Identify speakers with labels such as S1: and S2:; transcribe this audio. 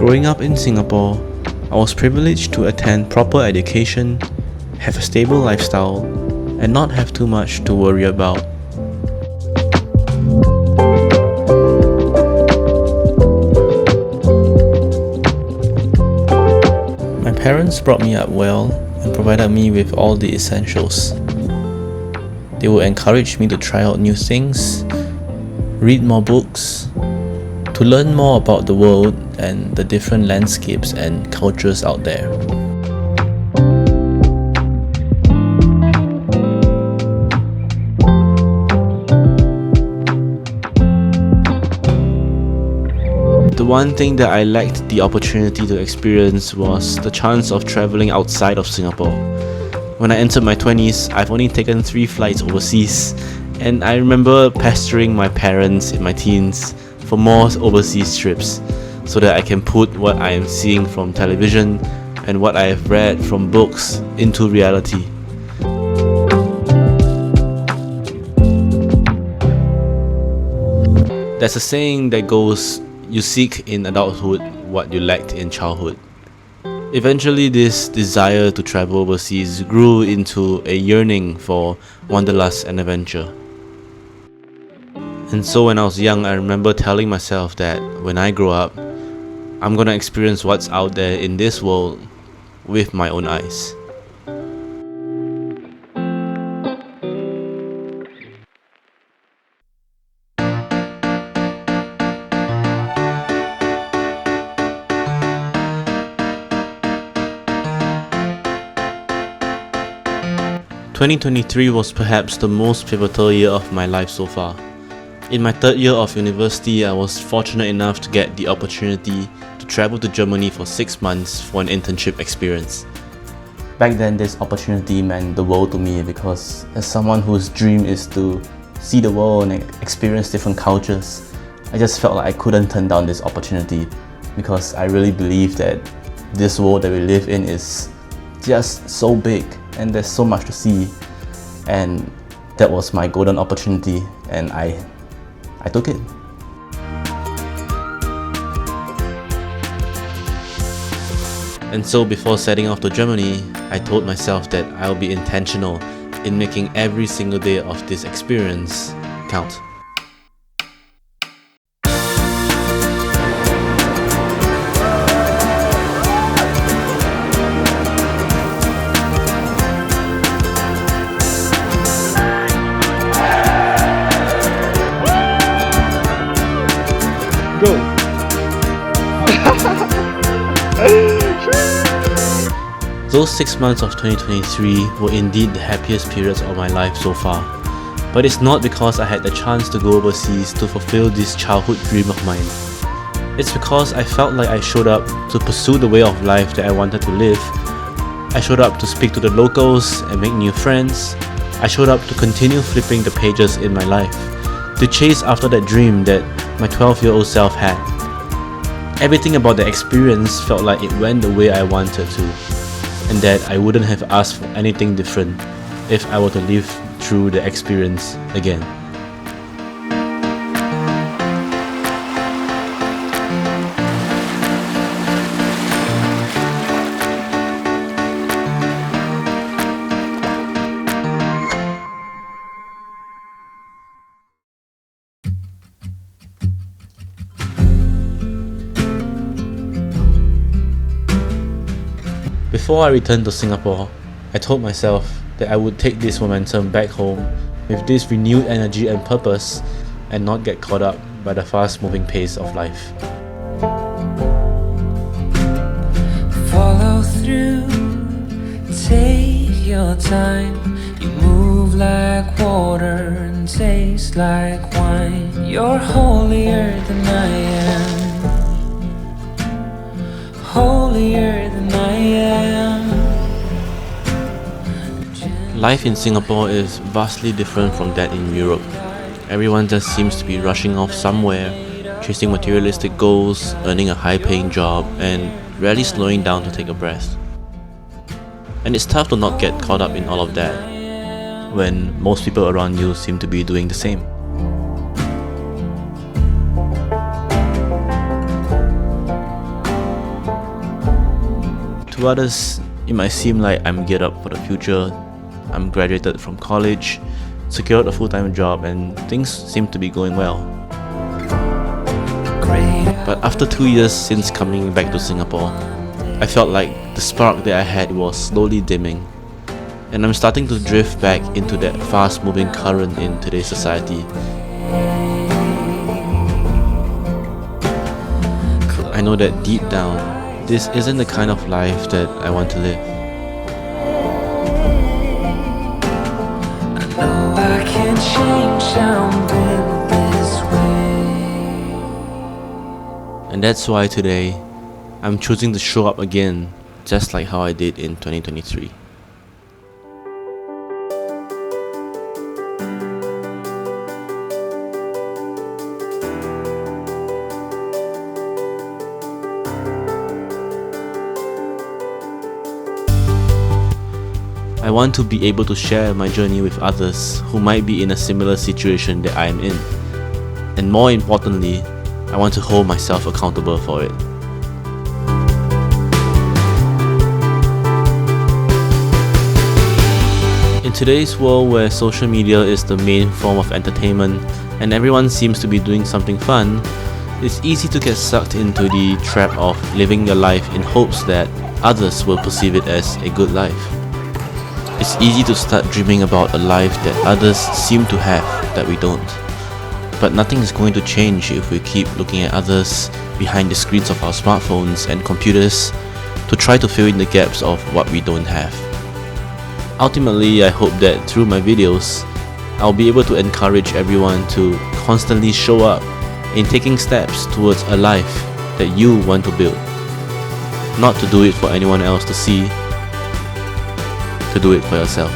S1: Growing up in Singapore, I was privileged to attend proper education, have a stable lifestyle, and not have too much to worry about. My parents brought me up well and provided me with all the essentials. They would encourage me to try out new things, read more books, to learn more about the world and the different landscapes and cultures out there. The one thing that I lacked the opportunity to experience was the chance of travelling outside of Singapore. When I entered my 20s, I've only taken 3 flights overseas, and I remember pestering my parents in my teens for more overseas trips so that I can put what I am seeing from television and what I have read from books into reality. There's a saying that goes, you seek in adulthood what you lacked in childhood. Eventually, this desire to travel overseas grew into a yearning for wanderlust and adventure. And so when I was young, I remember telling myself that when I grow up, I'm gonna experience what's out there in this world with my own eyes. "2023 was perhaps the most pivotal year of my life so far. In my 3rd year of university, I was fortunate enough to get the opportunity to travel to Germany for 6 months for an internship experience. Back then, this opportunity meant the world to me because as someone whose dream is to see the world and experience different cultures, I just felt like I couldn't turn down this opportunity because I really believe that this world that we live in is just so big and there's so much to see, and that was my golden opportunity and I took it. And so before setting off to Germany, I told myself that I'll be intentional in making every single day of this experience count. Those 6 months of 2023 were indeed the happiest periods of my life so far. But it's not because I had the chance to go overseas to fulfill this childhood dream of mine. It's because I felt like I showed up to pursue the way of life that I wanted to live. I showed up to speak to the locals and make new friends. I showed up to continue flipping the pages in my life, to chase after that dream that my 12-year-old self had. Everything about the experience felt like it went the way I wanted to, and that I wouldn't have asked for anything different if I were to live through the experience again. Before I returned to Singapore, I told myself that I would take this momentum back home with this renewed energy and purpose and not get caught up by the fast-moving pace of life.
S2: Follow through, take your time. You move like water and taste like wine. You're holier than I am. Holier than I am.
S1: Life in Singapore is vastly different from that in Europe. Everyone just seems to be rushing off somewhere, chasing materialistic goals, earning a high-paying job, and rarely slowing down to take a breath. And it's tough to not get caught up in all of that when most people around you seem to be doing the same. To others, it might seem like I'm geared up for the future. I'm graduated from college, secured a full-time job, and things seem to be going well. But after 2 years since coming back to Singapore, I felt like the spark that I had was slowly dimming, and I'm starting to drift back into that fast-moving current in today's society. I know that deep down, this isn't the kind of life that I want to live.
S2: I know I can't change how I'm built this way.
S1: And that's why today, I'm choosing to show up again, just like how I did in 2023. I want to be able to share my journey with others who might be in a similar situation that I am in. And more importantly, I want to hold myself accountable for it. In today's world where social media is the main form of entertainment and everyone seems to be doing something fun, it's easy to get sucked into the trap of living your life in hopes that others will perceive it as a good life. It's easy to start dreaming about a life that others seem to have that we don't. But nothing is going to change if we keep looking at others behind the screens of our smartphones and computers to try to fill in the gaps of what we don't have. Ultimately, I hope that through my videos, I'll be able to encourage everyone to constantly show up in taking steps towards a life that you want to build. Not to do it for anyone else to see, to do it for yourself.